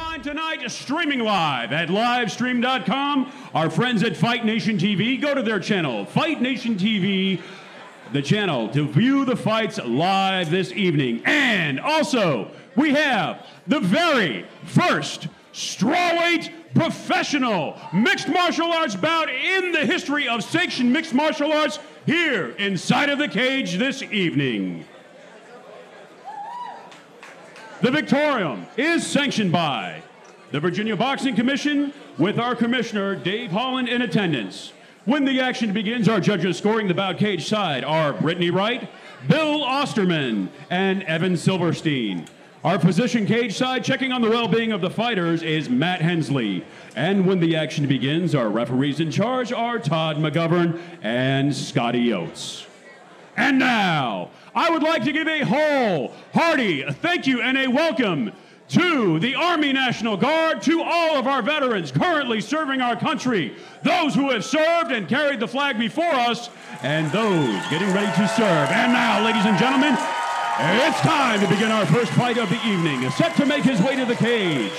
line tonight, streaming live at livestream.com. Our friends at Fight Nation TV, go to their channel, Fight Nation TV, the channel to view the fights live this evening. And also, we have the very first strawweight professional mixed martial arts bout in the history of sanctioned mixed martial arts here inside of the cage this evening. The Victorium is sanctioned by the Virginia Boxing Commission with our commissioner, Dave Holland, in attendance. When the action begins, our judges scoring the bout cage side are Brittany Wright, Bill Osterman, and Evan Silverstein. Our position cage side checking on the well-being of the fighters is Matt Hensley. And when the action begins, our referees in charge are Todd McGovern and Scotty Oates. And now, I would like to give a wholehearty thank you and a welcome to the Army National Guard, to all of our veterans currently serving our country, those who have served and carried the flag before us, and those getting ready to serve. And now, ladies and gentlemen, it's time to begin our first fight of the evening. Set to make his way to the cage.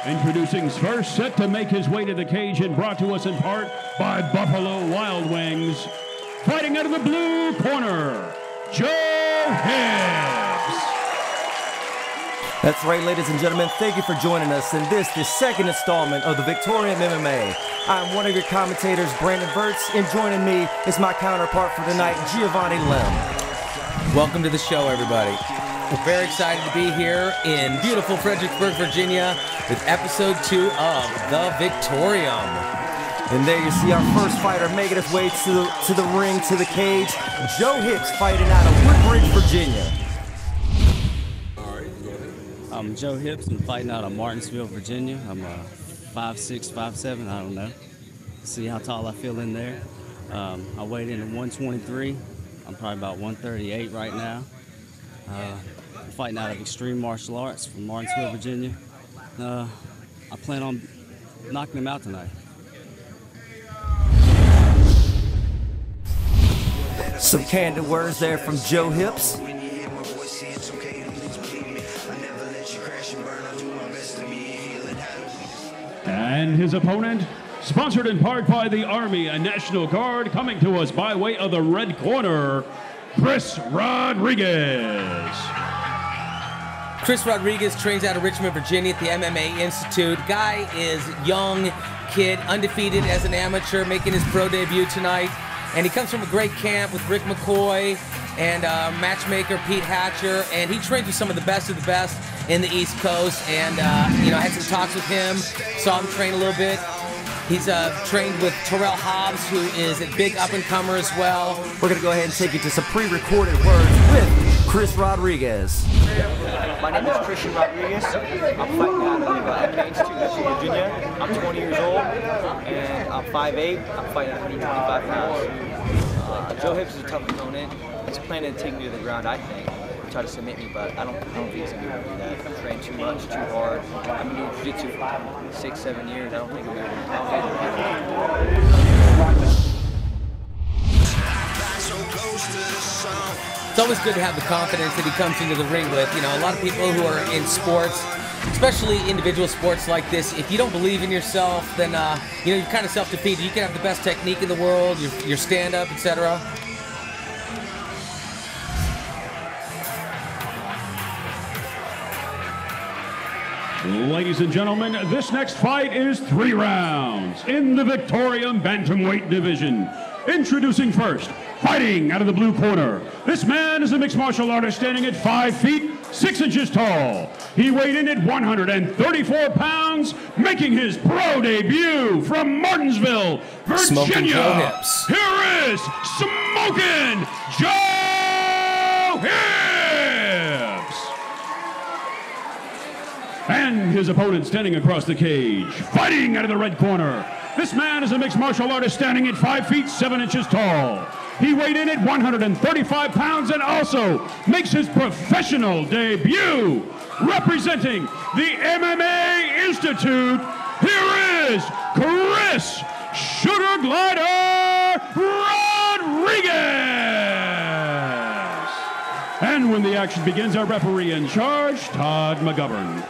Introducing first, set to make his way to the cage and brought to us in part by Buffalo Wild Wings. Fighting out of the blue corner, Joe Hibbs. That's right, ladies and gentlemen. Thank you for joining us in the second installment of the Victorium MMA. I'm one of your commentators, Brandon Verts, and joining me is my counterpart for tonight, Giovanni Lim. Welcome to the show, everybody. We're very excited to be here in beautiful Fredericksburg, Virginia, with episode 2 of the Victorium. And there you see our first fighter making his way to the ring, to the cage. Joe Hibbs fighting out of Woodbridge, Virginia. I'm Joe Hibbs. I'm fighting out of Martinsville, Virginia. I'm 5'6", 5'7", I don't know. See how tall I feel in there. I weighed in at 123. I'm probably about 138 right now. I'm fighting out of Extreme Martial Arts from Martinsville, Virginia. I plan on knocking him out tonight. Some candid words there from Joe Hibbs. And his opponent, sponsored in part by the Army and National Guard, coming to us by way of the red corner, Chris Rodriguez. Chris Rodriguez trains out of Richmond, Virginia at the MMA Institute. Guy is young kid, undefeated as an amateur, making his pro debut tonight. And he comes from a great camp with Rick McCoy and matchmaker Pete Hatcher, and he trains with some of the best in the East Coast. And I had some talks with him, saw him train a little bit. He's trained with Terrell Hobbs, who is a big up-and-comer as well. We're gonna go ahead and take you to some pre-recorded words with Chris Rodriguez. My name is Christian Rodriguez. I'm fighting out of MMA Institute in Virginia. I'm 20 years old, and I'm 5'8". I'm fighting at 125 pounds. Joe Hibbs is a tough opponent. He's planning to take me to the ground, I think. Try to submit me, but I don't think he's going to be able to do that. I've trained too much, too hard. I've been doing jiu-jitsu for 6-7 years. I don't think I'm going to be able to do that. It's always good to have the confidence that he comes into the ring with. You know, a lot of people who are in sports, especially individual sports like this, if you don't believe in yourself, then you're kind of self-defeated. You can have the best technique in the world, your stand-up, etc. Ladies and gentlemen, this next fight is 3 rounds in the Victorium Bantamweight division. Introducing first, fighting out of the blue corner. This man is a mixed martial artist standing at 5 feet, 6 inches tall. He weighed in at 134 pounds, making his pro debut from Martinsville, Virginia. Smoking Joe Hibbs. Here is Smoking Joe Hibbs. And his opponent standing across the cage, fighting out of the red corner. This man is a mixed martial artist standing at 5 feet, 7 inches tall. He weighed in at 135 pounds and also makes his professional debut. Representing the MMA Institute, here is Chris Sugar Glider Rodriguez. And when the action begins, our referee in charge, Todd McGovern.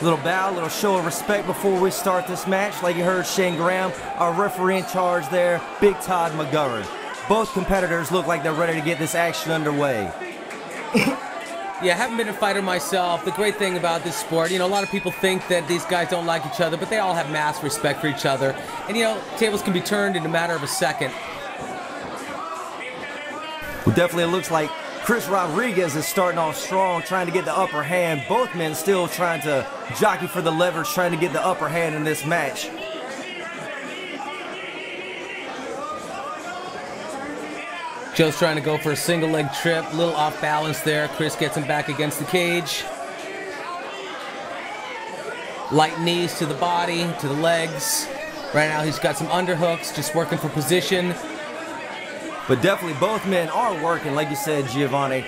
Little bow, little show of respect before we start this match. Like you heard Shane Graham, our referee in charge there, Big Todd McGovern. Both competitors look like they're ready to get this action underway. Yeah, I haven't been a fighter myself. The great thing about this sport, a lot of people think that these guys don't like each other, but they all have mass respect for each other. And, tables can be turned in a matter of a second. Well, definitely it looks like Chris Rodriguez is starting off strong, trying to get the upper hand. Both men still trying to jockey for the leverage, trying to get the upper hand in this match. Joe's trying to go for a single leg trip, a little off balance there. Chris gets him back against the cage. Light knees to the body, to the legs. Right now he's got some underhooks, just working for position. But definitely both men are working, like you said, Giovanni.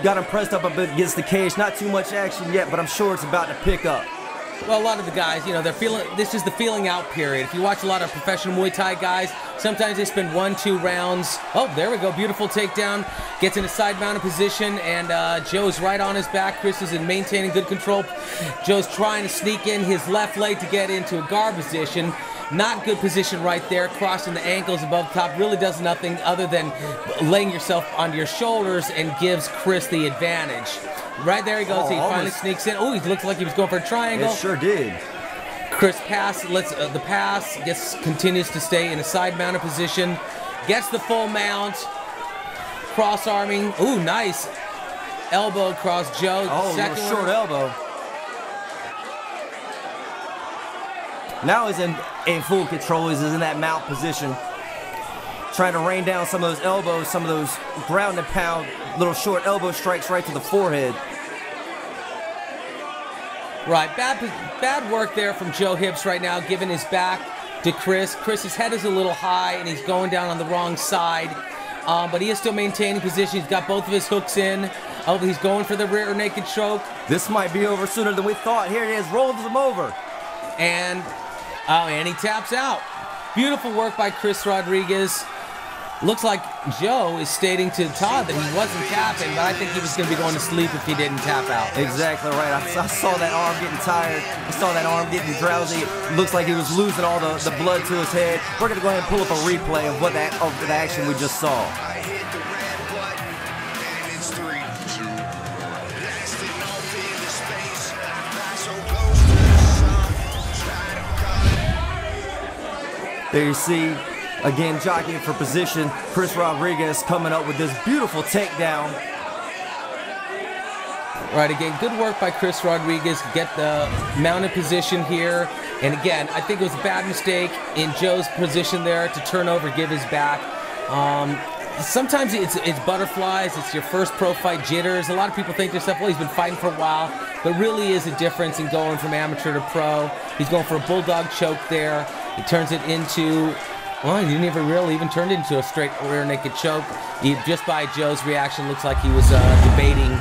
Got him pressed up a bit against the cage. Not too much action yet, but I'm sure it's about to pick up. Well, a lot of the guys, they're feeling, this is the feeling out period. If you watch a lot of professional Muay Thai guys, sometimes they spend 1-2 rounds. Oh, there we go, beautiful takedown. Gets in a side mounted position, and Joe's right on his back. Chris is in maintaining good control. Joe's trying to sneak in his left leg to get into a guard position. Not good position right there, crossing the ankles above top. Really does nothing other than laying yourself onto your shoulders and gives Chris the advantage. Right there he goes. He finally sneaks in. Oh, he looks like he was going for a triangle. It sure did. Chris lets the pass, continues to stay in a side-mounted position, gets the full mount, cross-arming. Ooh, nice. Elbow across Joe. Oh, little short elbow. Now he's in full control. He's in that mount position, trying to rain down some of those elbows, some of those ground and pound, little short elbow strikes right to the forehead. Right, bad work there from Joe Hibbs right now, giving his back to Chris. Chris's head is a little high, and he's going down on the wrong side. But he is still maintaining position. He's got both of his hooks in. Oh, he's going for the rear naked choke. This might be over sooner than we thought. Here it is, rolls him over. And he taps out. Beautiful work by Chris Rodriguez. Looks like Joe is stating to Todd that he wasn't tapping, but I think he was going to be going to sleep if he didn't tap out. Exactly right. I saw that arm getting tired. I saw that arm getting drowsy. Looks like he was losing all the blood to his head. We're going to go ahead and pull up a replay of the action we just saw. There you see, again, jockeying for position, Chris Rodriguez coming up with this beautiful takedown. Right, again, good work by Chris Rodriguez to get the mounted position here. And again, I think it was a bad mistake in Joe's position there to turn over, give his back. Sometimes it's butterflies, it's your first pro fight jitters. A lot of people think to themselves, well, he's been fighting for a while. There really is a difference in going from amateur to pro. He's going for a bulldog choke there. He turns it into, well, he didn't even turn it into a straight rear naked choke. Just by Joe's reaction, looks like he was debating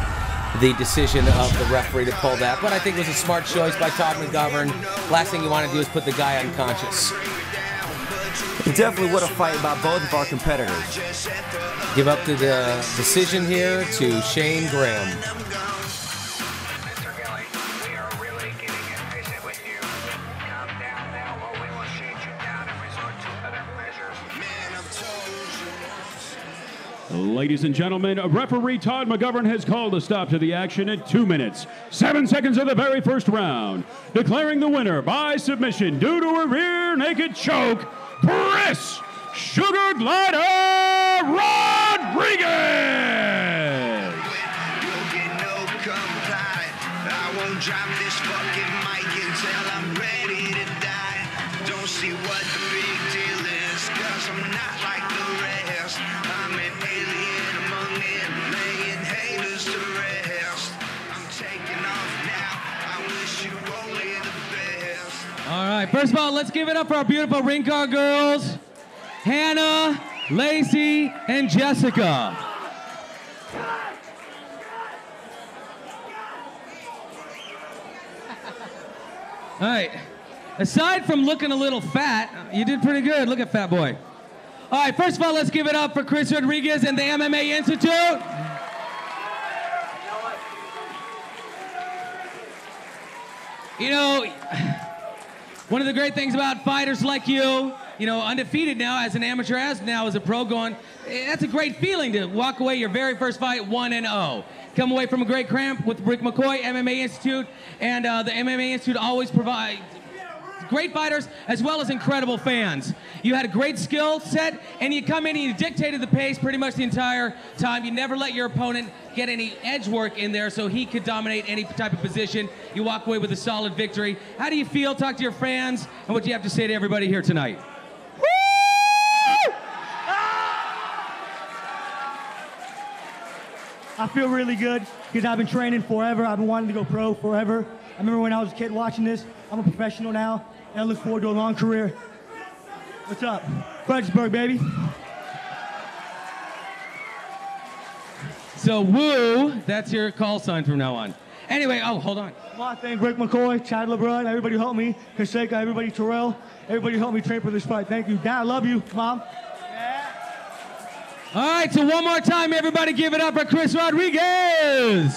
the decision of the referee to pull that. But I think it was a smart choice by Todd McGovern. Last thing you want to do is put the guy unconscious. Definitely what a fight by both of our competitors. Give up to the decision here to Shane Graham. Ladies and gentlemen, referee Todd McGovern has called a stop to the action at 2 minutes, 7 seconds of the very first round, declaring the winner by submission due to a rear naked choke, Chris Sugar Glider Rodriguez! You'll get no complaint. I won't drop this fucking mic until I'm ready to die. Don't see what the big deal is, 'cause I'm not like the rest. I'm an alien among them, laying haters to rest. I'm taking off now. I wish you only the best. All right, first of all, let's give it up for our beautiful ring card girls, Hannah, Lacey, and Jessica. All right, aside from looking a little fat, you did pretty good. Look at Fat Boy. All right, first of all, let's give it up for Chris Rodriguez and the MMA Institute. You know, one of the great things about fighters like you, undefeated now as an amateur, as now as a pro, going, that's a great feeling to walk away your very first fight 1-0. Come away from a great camp with Rick McCoy, MMA Institute, and the MMA Institute always provides great fighters as well as incredible fans. You had a great skill set, and you come in and you dictated the pace pretty much the entire time. You never let your opponent get any edge work in there so he could dominate any type of position. You walk away with a solid victory. How do you feel? Talk to your fans, and what do you have to say to everybody here tonight? I feel really good because I've been training forever. I've been wanting to go pro forever. I remember when I was a kid watching this. I'm a professional now, and I look forward to a long career. What's up? Fredericksburg, baby. So, woo, that's your call sign from now on. Anyway, hold on. I want to thank Rick McCoy, Chad LeBrun, everybody who helped me, Kaseka, everybody, Terrell, everybody who helped me train for this fight. Thank you. Dad, I love you, Mom. All right, so one more time, everybody give it up for Chris Rodriguez.